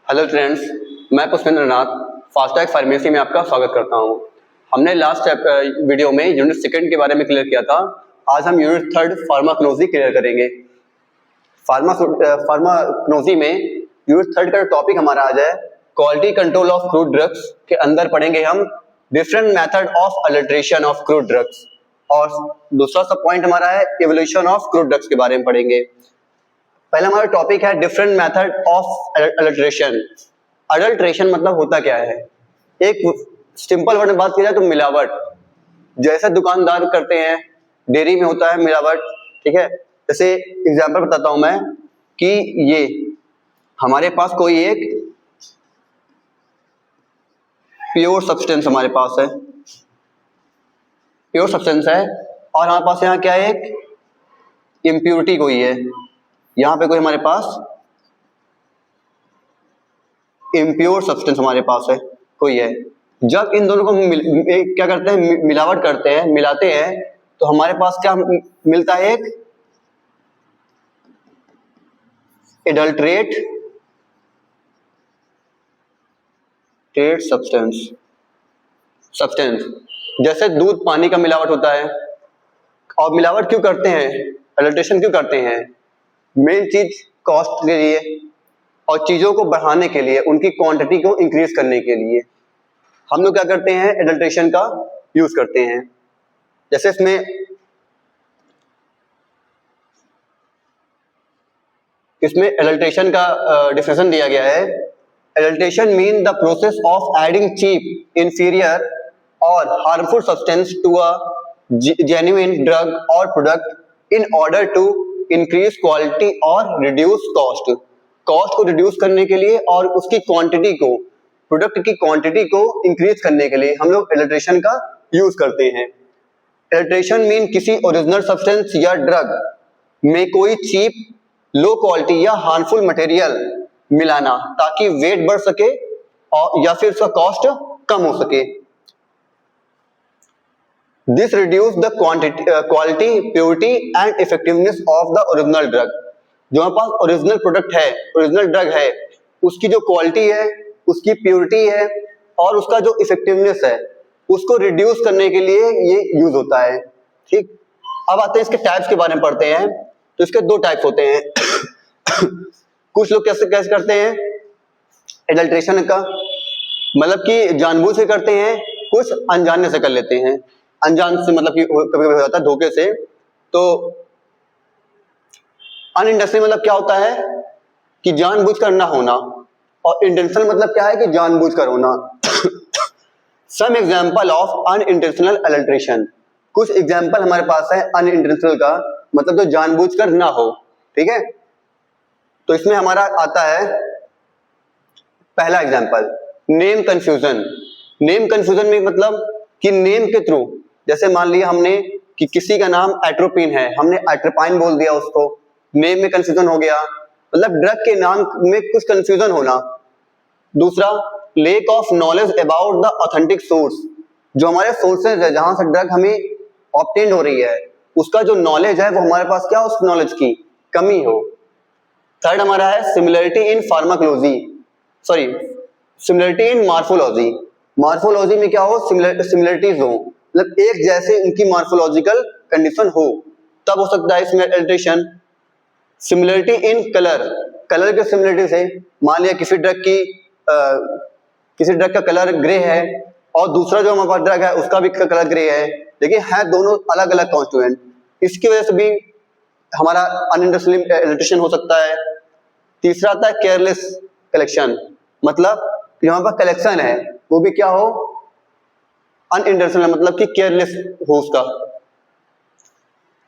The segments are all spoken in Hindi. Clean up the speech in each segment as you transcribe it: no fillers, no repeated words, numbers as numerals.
हेलो फ्रेंड्स, मैं पुष्पेंद्र नाथ फास्टैग फार्मेसी में आपका स्वागत करता हूं। हमने लास्ट वीडियो में यूनिट सेकंड के बारे में क्लियर किया था। आज हम यूनिट थर्ड फार्माकोनोजी क्लियर करेंगे। फार्माकोनोजी में यूनिट थर्ड का टॉपिक हमारा आज है quality control of crude drugs. के अंदर पढ़ेंगे हम different method of alteration of crude drugs, और दूसरा सब पॉइंट हमारा है इवोल्यूशन ऑफ क्रूड ड्रग्स के बारे में पढ़ेंगे। पहला हमारा टॉपिक है different method of adulteration. Adulteration मतलब होता क्या है? एक सिंपल वर्ड में बात की जाए तो मिलावट। जैसे दुकानदार करते हैं, डेयरी में होता है मिलावट, ठीक है। जैसे एग्जांपल बताता हूं मैं कि ये हमारे पास कोई एक प्योर सब्सटेंस हमारे पास है, प्योर सब्सटेंस है, और हमारे पास यहाँ क्या है, एक इम्प्योरिटी कोई है। यहां पे कोई हमारे पास इम्प्योर सब्सटेंस हमारे पास है कोई है। जब इन दोनों को क्या करते हैं, मिलावट करते हैं, मिलाते हैं, तो हमारे पास क्या मिलता है, एक एडल्ट्रेट सब्सटेंस। जैसे दूध पानी का मिलावट होता है। और मिलावट क्यों करते हैं, एडल्ट्रेशन क्यों करते हैं? मेन चीज कॉस्ट के लिए और चीजों को बढ़ाने के लिए, उनकी क्वांटिटी को इंक्रीज करने के लिए हम लोग क्या करते हैं, एडल्ट्रेशन का यूज करते हैं। जैसे इसमें एडल्ट्रेशन का डिफिनेशन दिया गया है। Adulteration mean the process of adding cheap, inferior और harmful substance to a genuine drug और product in order to increase quality और रिड्यूस कॉस्ट। कॉस्ट को रिड्यूस करने के लिए और उसकी क्वांटिटी को, प्रोडक्ट की क्वांटिटी को इंक्रीज करने के लिए हम लोग एडल्ट्रेशन का यूज करते हैं। एडल्ट्रेशन मीन किसी ओरिजिनल सब्सटेंस या ड्रग में कोई चीप, लो क्वालिटी या हार्मफुल मटेरियल मिलाना ताकि वेट बढ़ सके और या फिर उसका कॉस्ट कम हो सके। This reduce the quality, purity and effectiveness of the original drug। जो हमारे पास ओरिजिनल प्रोडक्ट है, ओरिजिनल ड्रग है, उसकी जो क्वालिटी है, उसकी प्योरिटी है और उसका जो इफेक्टिवनेस है, उसको रिड्यूस करने के लिए ये यूज होता है। ठीक, अब आते हैं इसके टाइप्स के बारे में पढ़ते हैं। तो इसके दो टाइप्स होते हैं। कुछ लोग कैसे करते हैं एडल्ट्रेशन का, मतलब कि जानबूझ के करते हैं, कुछ अनजाने से कर लेते हैं। अनजान से मतलब कि कभी कभी हो जाता है धोखे से। तो अनइंटेंशनल मतलब क्या होता है कि जानबूझकर ना होना, और इंटेंशनल मतलब क्या है कि जानबूझकर होना। Some example of unintentional adulteration. कुछ एग्जांपल हमारे पास है अनइंटेंशनल का, मतलब जो जानबूझकर ना हो, ठीक है। तो इसमें हमारा आता है पहला example, name confusion. Name confusion में मतलब कि नेम के थ्रू, जैसे मान लिया हमने कि किसी का नाम एट्रोपिन है, हमने एट्रोपाइन बोल दिया, उसको नेम में कंफ्यूजन हो गया, मतलब ड्रग के नाम में कुछ कंफ्यूजन होना। दूसरा, lack of knowledge about the authentic source. जो हमारे सोर्सेज है, जहां से ड्रग हमें ऑब्टेन हो रही है, उसका जो नॉलेज है वो हमारे पास क्या, उस नॉलेज की कमी हो। थर्ड हमारा है सिमिलरिटी इन फार्माकोलॉजी, सॉरी सिमिलरिटी इन मार्फोलॉजी। मार्फोलॉजी में क्या हो, सिमिलरिटीज हो, मतलब एक जैसे उनकी मार्फोलॉजिकल कंडीशन हो, तब हो सकता है इसमें adulteration. Similarity in colour, colour के सिमिलरिटी से, मान लिया किसी ड्रग का कलर ग्रे है और दूसरा जो हमारे पास ड्रग है उसका भी कलर ग्रे है, लेकिन है दोनों अलग अलग कॉन्स्टिट्यूएंट, इसकी वजह से भी हमारा अनइंटेंशनल एडल्ट्रेशन हो सकता है। तीसरा आता है केयरलेस कलेक्शन, मतलब जो हमारे पास कलेक्शन है वो भी क्या हो, अनइंटेंशनल, मतलब कि केयरलेस हो उसका।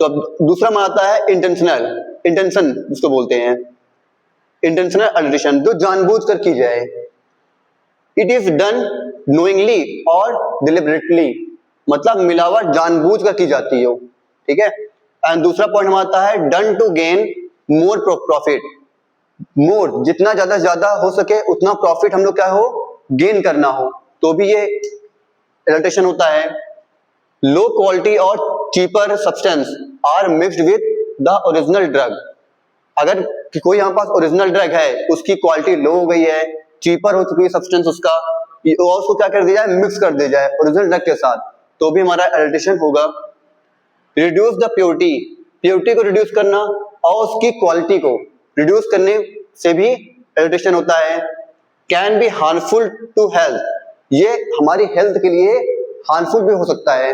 तो अब दूसरा में आता है इंटेंशनल, इंटेंशन जिसको बोलते हैं, इंटेंशनल अडल्ट्रेशन, जो जानबूझकर की जाए। इट इज डन नोइंगली और डिलिबरेटली, मतलब मिलावट जानबूझकर की जाती हो, ठीक है। एंड दूसरा पॉइंट में आता है done to gain more profit. More, जितना ज्यादा से ज्यादा हो सके उतना प्रॉफिट हम लोग क्या हो, गेन करना हो, तो भी ये एडल्ट्रेशन होता है। लो क्वालिटी और cheaper substance are mixed with the original drug. अगर कोई हमारे पास ओरिजिनल ड्रग है, उसकी क्वालिटी लो हो गई है चीपर हो चुकी है सब्सटेंस उसका, और उसको क्या कर दिया जाए, मिक्स कर दिया जाए ओरिजिनल ड्रग के साथ, तो भी हमारा एडल्ट्रेशन होगा। रिड्यूस द प्योरिटी, प्योरिटी को रिड्यूस करना और उसकी क्वालिटी को रिड्यूस करने से भी एडल्ट्रेशन होता है। Can be harmful to health, ये हमारी हेल्थ के लिए हार्मफुल भी हो सकता है।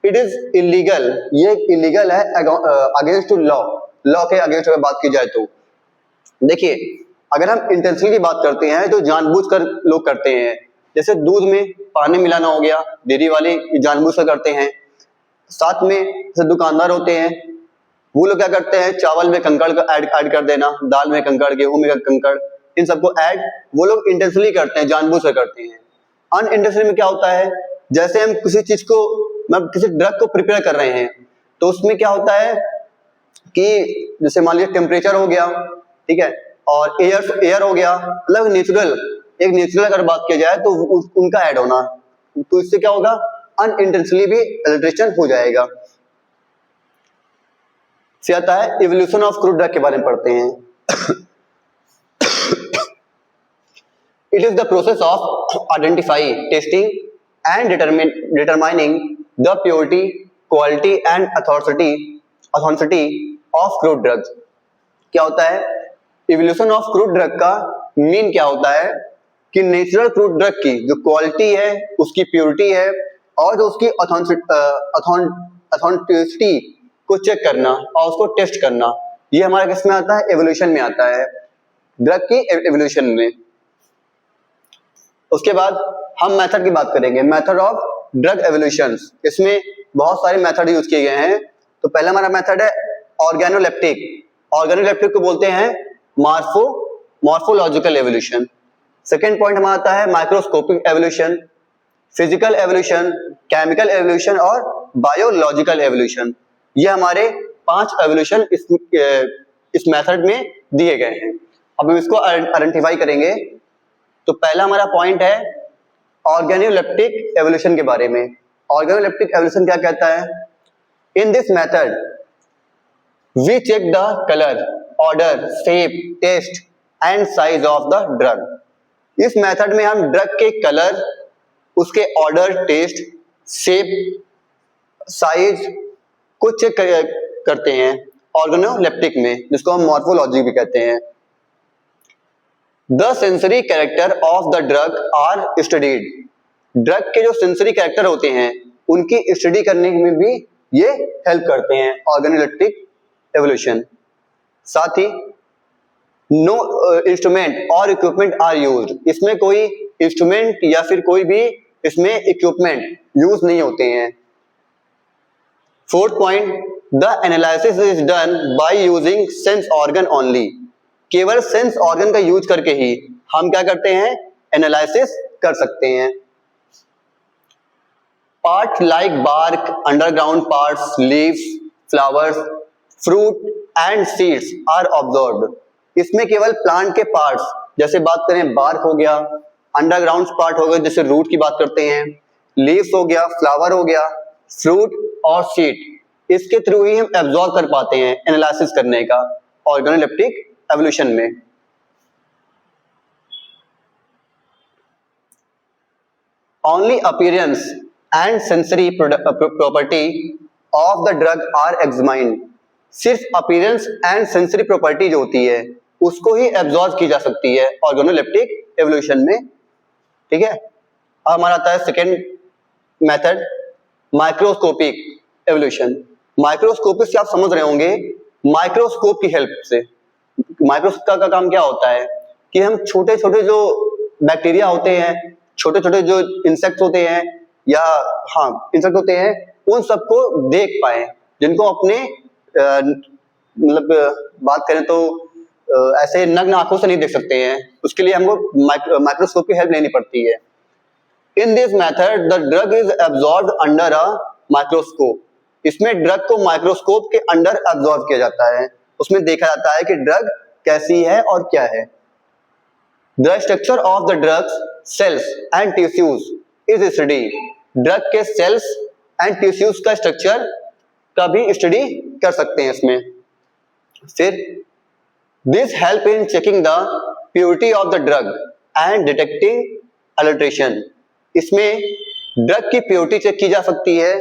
इट इज इलीगल, ये इलीगल है अगेंस्ट टू लॉ, लॉ के अगेंस्ट अगर बात की जाए तो। देखिए अगर हम इंटेंशनली की बात करते हैं तो जानबूझकर लोग करते हैं, जैसे दूध में पानी मिलाना हो गया, डेयरी वाले जानबूझकर करते हैं। साथ में जैसे दुकानदार होते हैं, वो लोग क्या करते हैं, चावल में कंकड़ का ऐड कर देना, दाल में कंकड़, गेहूं में कंकड़, इन सबको ऐड वो लोग इंटेंशनली करते हैं, जानबूझकर करते हैं। अनइंटेंशनली में क्या होता है, जैसे हम किसी चीज को, मतलब किसी ड्रग को प्रिपेयर कर रहे हैं, तो उसमें क्या होता है कि जैसे मान लीजिए टेम्परेचर हो गया, ठीक है, और एयर हो गया, मतलब नेचुरल, एक नेचुरल अगर बात की जाए तो उनका ऐड होना, तो इससे क्या होगा, अनइंटेंशनली भी एडल्ट्रेशन हो जाएगा। फिर आता है इवोल्यूशन ऑफ क्रूड ड्रग के बारे में पढ़ते हैं। It is the process of identify, testing and determining the purity, quality and authenticity of crude drugs. क्या होता है, इवोल्यूशन ऑफ क्रूड ड्रग का मीन क्या होता है कि नेचुरल क्रूड ड्रग की जो क्वालिटी है, उसकी प्योरिटी है, और जो उसकी ऑथेंटिसिटी को चेक करना और उसको टेस्ट करना, ये हमारा किस में आता है, एवोल्यूशन में आता है, ड्रग की एवोल्यूशन में। उसके बाद हम मेथड की बात करेंगे, मेथड ऑफ ड्रग एवोल्यूशन। इसमें बहुत सारे मेथड यूज किए गए हैं। तो पहला हमारा मेथड है ऑर्गेनोलेप्टिक, ऑर्गेनोलेप्टिक को बोलते हैं मॉर्फोलॉजिकल एवोल्यूशन। सेकेंड पॉइंट हमारा आता है microscopic evolution, physical evolution, chemical evolution और बायोलॉजिकल एवोल्यूशन। ये हमारे 5 एवोल्यूशन इस मेथड में दिए गए हैं। अब हम इसको आइडेंटिफाई करेंगे। तो पहला हमारा पॉइंट है ऑर्गेनोलेप्टिक एवोल्यूशन के बारे में। ऑर्गेनोलेप्टिक एवोल्यूशन क्या कहता है, in this method we check the colour, odour, shape, taste and size of the drug. इस मेथड में हम ड्रग के कलर, उसके ऑर्डर, टेस्ट, शेप, साइज को चेक करते हैं ऑर्गेनोलेप्टिक में, जिसको हम मॉर्फोलॉजी भी कहते हैं। The sensory character of the drug are studied, drug के जो सेंसरी कैरेक्टर होते हैं उनकी स्टडी करने में भी ये हेल्प करते हैं ऑर्गेनोलेप्टिक एवोल्यूशन। साथ ही नो इंस्ट्रूमेंट और इक्विपमेंट आर यूज्ड, इसमें कोई इंस्ट्रूमेंट या फिर कोई भी इसमें इक्विपमेंट यूज नहीं होते हैं। Fourth point, the analysis is done by using sense organ only, केवल सेंस ऑर्गन का यूज करके ही हम क्या करते हैं, एनालिसिस कर सकते हैं। Part like bark, underground parts, leaves, flowers, fruit and seeds are observed, इसमें केवल प्लांट के पार्ट्स, जैसे बात करें बार्क हो गया, अंडरग्राउंड पार्ट हो गया जैसे रूट की बात करते हैं, लीव्स हो गया, फ्लावर हो गया, फ्रूट और सीड, इसके थ्रू ही हम एब्जॉर्ब कर पाते हैं एनालिसिस करने का ऑर्गेनोलेप्टिक एवोल्यूशन में। Only appearance and sensory property of the drug are examined, सिर्फ अपीयरेंस एंड सेंसरी प्रॉपर्टी जो होती है उसको ही एब्जॉर्ब की जा सकती है ऑर्गेनोलेप्टिक एवोल्यूशन में, ठीक है। अब हमारा आता है second method, microscopic evolution. Microscopic से आप समझ रहे होंगे, माइक्रोस्कोप की हेल्प से, माइक्रोस्कोप का काम क्या होता है कि हम छोटे छोटे जो बैक्टीरिया होते हैं, छोटे छोटे जो इंसेक्ट होते हैं, या हाँ इंसेक्ट होते हैं, उन सबको देख पाए, जिनको अपने मतलब बात करें तो ऐसे नग्न आंखों से नहीं देख सकते हैं, उसके लिए हमको माइक्रोस्कोप की हेल्प लेनी पड़ती है। In this method the drug is absorbed under a microscope, इसमें ड्रग को माइक्रोस्कोप के अंडर एब्जॉर्ब किया जाता है, उसमें देखा जाता है कि ड्रग कैसी है और क्या है। The structure of the drugs, cells and tissues is study, drug के सेल्स एंड टिश्यूज का स्ट्रक्चर का भी स्टडी कर सकते हैं इसमें। फिर this help in checking the purity of the drug, and detecting adulteration. इसमें ड्रग की प्योरिटी चेक की जा सकती है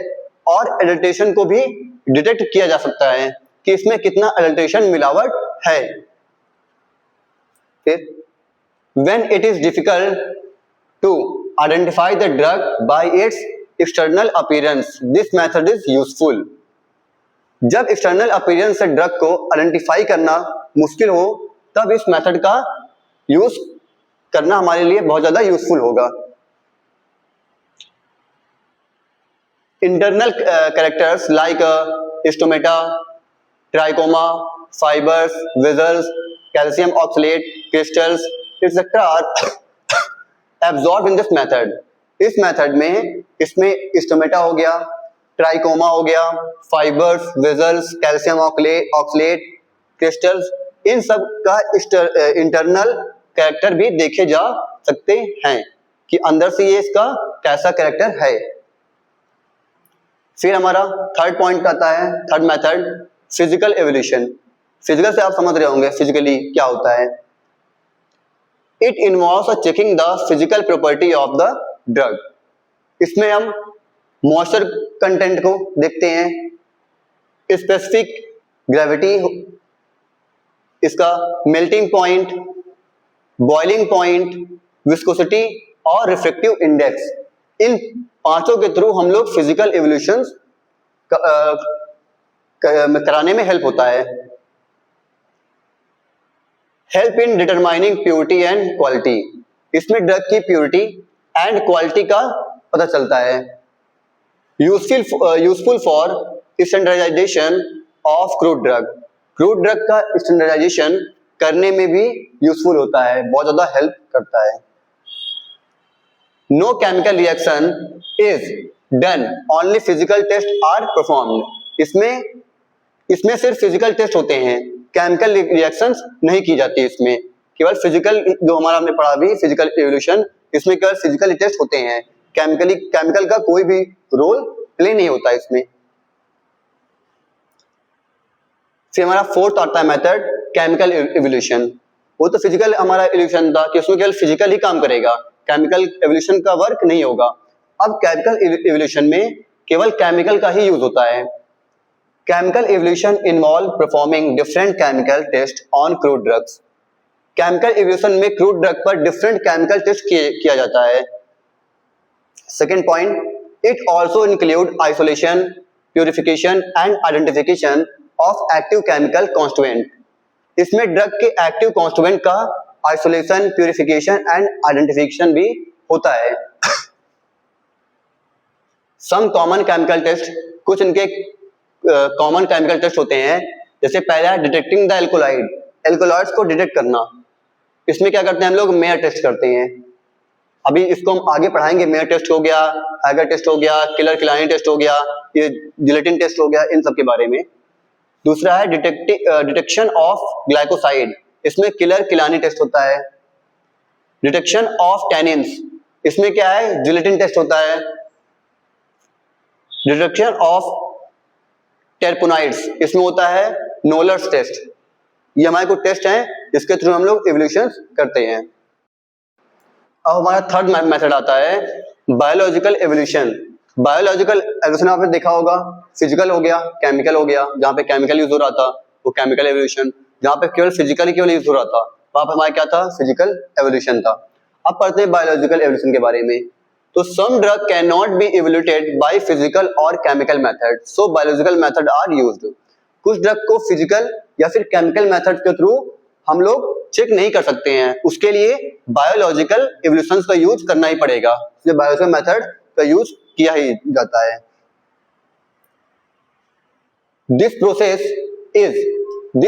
और अडल्ट्रेशन को भी डिटेक्ट किया जा सकता है कि इसमें कितना अडल्ट्रेशन मिलावट है। फिर when it is difficult to identify the drug by its external appearance, this method is useful। जब एक्सटर्नल अपीयरेंस से ड्रग को आइडेंटिफाई करना मुश्किल हो तब इस मेथड का यूज करना हमारे लिए बहुत ज्यादा यूजफुल होगा। Internal characters like stomata, trichoma, fibres, vessels, calcium oxalate, crystals etcetera are absorb in this method. इस मेथड में इसमें स्टोमेटा हो गया, ट्राइकोमा हो गया, fibres, vessels, calcium oxalate, crystals, इन सब का इंटरनल कैरेक्टर भी देखे जा सकते हैं कि अंदर से ये इसका कैसा कैरेक्टर है। फिर हमारा थर्ड पॉइंट आता है, third method physical evolution. Physical से आप समझ रहे होंगे फिजिकली क्या होता है। It involves checking the physical property of the drug. इसमें हम मॉइस्चर कंटेंट को देखते हैं, स्पेसिफिक ग्रेविटी, इसका melting point, boiling point, viscosity और रिफ्रैक्टिव इंडेक्स। इन पांचों के थ्रू हम लोग फिजिकल एवोल्यूशन कराने में हेल्प होता है। Help in determining purity and quality. इसमें ड्रग की प्योरिटी एंड क्वालिटी का पता चलता है। Useful for standardisation of crude drug. Crude drug का स्टैंडर्डाइजेशन करने में भी यूजफुल होता है, बहुत ज्यादा हेल्प करता है। No chemical reaction is done, only physical test are performed. इसमें सिर्फ फिजिकल टेस्ट होते हैं, केमिकल रिएक्शंस नहीं की जाती। इसमें केवल फिजिकल, जो हमारा हमने पढ़ा भी फिजिकल एवोल्यूशन, इसमें केवल फिजिकल टेस्ट होते हैं, केमिकल का कोई भी रोल प्ले नहीं होता इसमें। फिर हमारा फोर्थ आता है मेथड केमिकल एवोल्यूशन। वो तो फिजिकल हमारा एवोल्यूशन था कि उसमें केवल फिजिकल ही काम करेगा, केमिकल एवोल्यूशन का वर्क नहीं होगा। अब केमिकल एवोल्यूशन में केवल केमिकल का ही यूज होता है। Chemical evaluation involve performing different chemical test on crude drugs. Chemical evaluation में क्रूड ड्रग पर डिफरेंट केमिकल टेस्ट किया जाता है। Second point, it also include isolation, purification and identification of active chemical constituent. इसमें ड्रग के एक्टिव कॉन्स्टिट्यूएंट का आइसोलेशन, प्यूरिफिकेशन एंड आइडेंटिफिकेशन भी होता है। सम कॉमन केमिकल टेस्ट, कुछ इनके कॉमन केमिकल टेस्ट होते हैं। जैसे पहला डिटेक्टिंग द एल्कोलाइड, एल्कोलॉइड्स को डिटेक्ट करना। इसमें क्या करते हैं हम लोग, मेयर टेस्ट करते हैं। अभी इसको हम आगे पढ़ाएंगे। मेयर टेस्ट हो गया, हैगर टेस्ट हो गया, किलर किलानी टेस्ट हो गया, ये जिलेटिन टेस्ट हो गया, इन सब के बारे में। दूसरा है डिटेक्शन ऑफ ग्लाइकोसाइड। इसमें किलर किलानी टेस्ट होता है। डिटेक्शन ऑफ टैनिन्स, इसमें क्या है, जिलेटिन टेस्ट होता है। डिटेक्शन ऑफ टेरपोनाइड्स, इसमें होता है नोलर्स टेस्ट। ये हमारे को टेस्ट हैं जिसके थ्रू हम लोग एवोल्यूशन करते हैं। अब हमारा थर्ड मेथड आता है बायोलॉजिकल एवोल्यूशन। बायोलॉजिकल एवोल्यूशन आपने देखा होगा, फिजिकल हो गया, केमिकल हो गया। जहाँ पे केमिकल यूज हो रहा था वो केमिकल एवोल्यूशन, जहाँ पे केवल फिजिकल केवल यूज हो रहा था वहां पर हमारा क्या था, फिजिकल एवोल्यूशन था। अब पढ़ते हैं बायोलॉजिकल एवोल्यूशन के बारे में। तो some drug can not be evaluated by physical और chemical method, so biological method are used. कुछ ड्रग को फिजिकल या फिर केमिकल मेथड के थ्रू हम लोग चेक नहीं कर सकते हैं, उसके लिए बायोलॉजिकल एवोल्यूशन का यूज करना ही पड़ेगा। इसलिए बायोलॉजिकल मेथड का यूज किया ही जाता है। This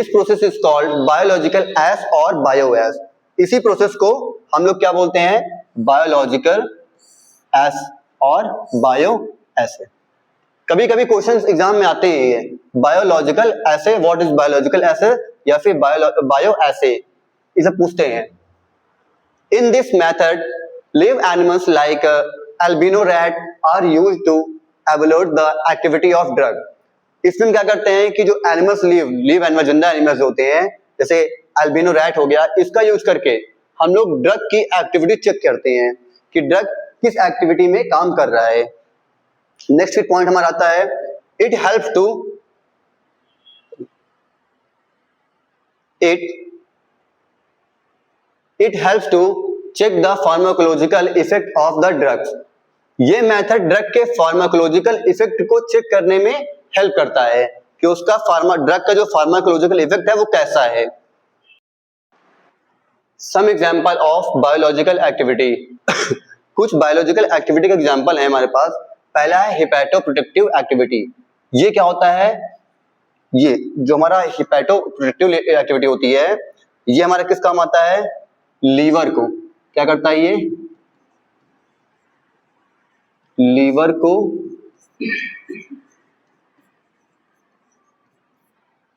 process is called biological assay और बायो एस। इसी प्रोसेस को हम लोग क्या बोलते हैं, बायोलॉजिकल एस और बायो एसे। कभी कभी क्वेश्चंस एग्जाम में आते हैं, ये biological assay, what is biological assay, या फिर बायो एसे, इसे पूछते हैं। In this method live animals like albino rat are used to evaluate the activity of drug. इसमें क्या करते हैं कि जो एनिमल्स लिव एनिमल, जिंदा एनिमल्स होते हैं, जैसे अल्बिनो रैट हो गया, इसका यूज करके हम लोग ड्रग की एक्टिविटी चेक करते हैं कि ड्रग किस एक्टिविटी में काम कर रहा है। नेक्स्ट पॉइंट हमारा आता है it helps to check the pharmacological effect of the drugs. ये मेथड ड्रग के फार्माकोलॉजिकल इफेक्ट को चेक करने में हेल्प करता है कि उसका ड्रग का जो फार्माकोलॉजिकल इफेक्ट है वो कैसा है। Some example of biological activity कुछ बायोलॉजिकल एक्टिविटी का एग्जांपल है हमारे पास। पहला है हिपैटोप्रोटेक्टिव एक्टिविटी। ये क्या होता है, ये जो हमारा हिपैटोप्रोटेक्टिव एक्टिविटी होती है ये हमारा किस काम आता है, लीवर को क्या करता है, ये लीवर को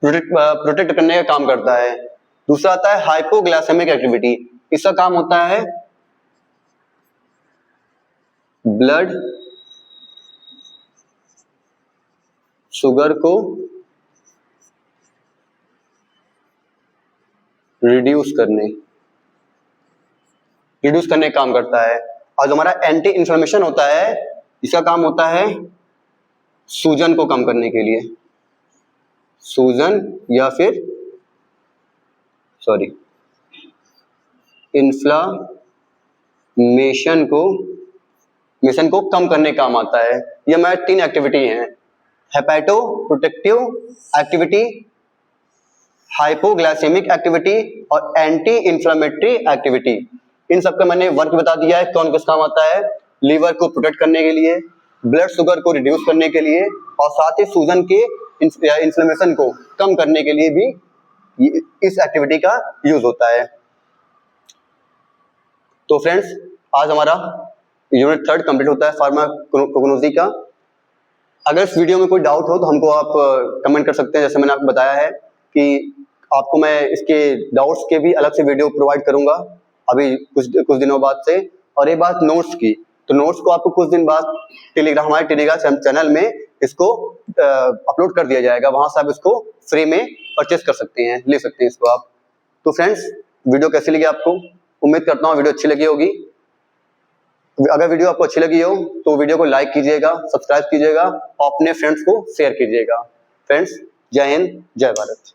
प्रोटेक्ट करने का काम करता है। दूसरा आता है हाइपोग्लाइसेमिक एक्टिविटी। इसका काम होता है ब्लड शुगर को रिड्यूस करने का काम करता है। और जो हमारा एंटी इन्फ्लेमेशन होता है इसका काम होता है सूजन को कम करने के लिए, सूजन या फिर इन्फ्लामेशन को कम करने का काम आता है। ये हमारे 3 एक्टिविटी हैं, हेपेटोप्रोटेक्टिव एक्टिविटी, हाइपोग्लाइसेमिक एक्टिविटी और एंटी इन्फ्लेमेटरी एक्टिविटी। इन सबका मैंने वर्क बता दिया है कौन किस काम आता है। लीवर को प्रोटेक्ट करने के लिए, ब्लड शुगर को रिड्यूस करने के लिए और साथ ही सूजन के इन्फ्लेमेशन को कम करने के लिए भी इस एक्टिविटी का यूज होता है। तो फ्रेंड्स आज हमारा यूनिट 3 कंप्लीट होता है फार्माकोग्नोसी का। अगर इस वीडियो में कोई डाउट हो तो हमको आप कमेंट कर सकते हैं। जैसे मैंने आपको बताया है कि आपको मैं इसके डाउट्स के भी अलग से वीडियो प्रोवाइड करूंगा अभी कुछ दिनों बाद से। और ये बात नोट्स की, तो नोट्स को आपको कुछ दिन बाद हमारे टेलीग्राम चैनल में इसको अपलोड कर दिया जाएगा, वहां से आप इसको फ्री में परचेस कर सकते हैं, ले सकते हैं इसको आप। तो फ्रेंड्स वीडियो कैसी लगी आपको, उम्मीद करता हूँ वीडियो अच्छी लगी होगी। अगर वीडियो आपको अच्छी लगी हो तो वीडियो को लाइक कीजिएगा, सब्सक्राइब कीजिएगा और अपने फ्रेंड्स को शेयर कीजिएगा। फ्रेंड्स जय हिंद, जय भारत।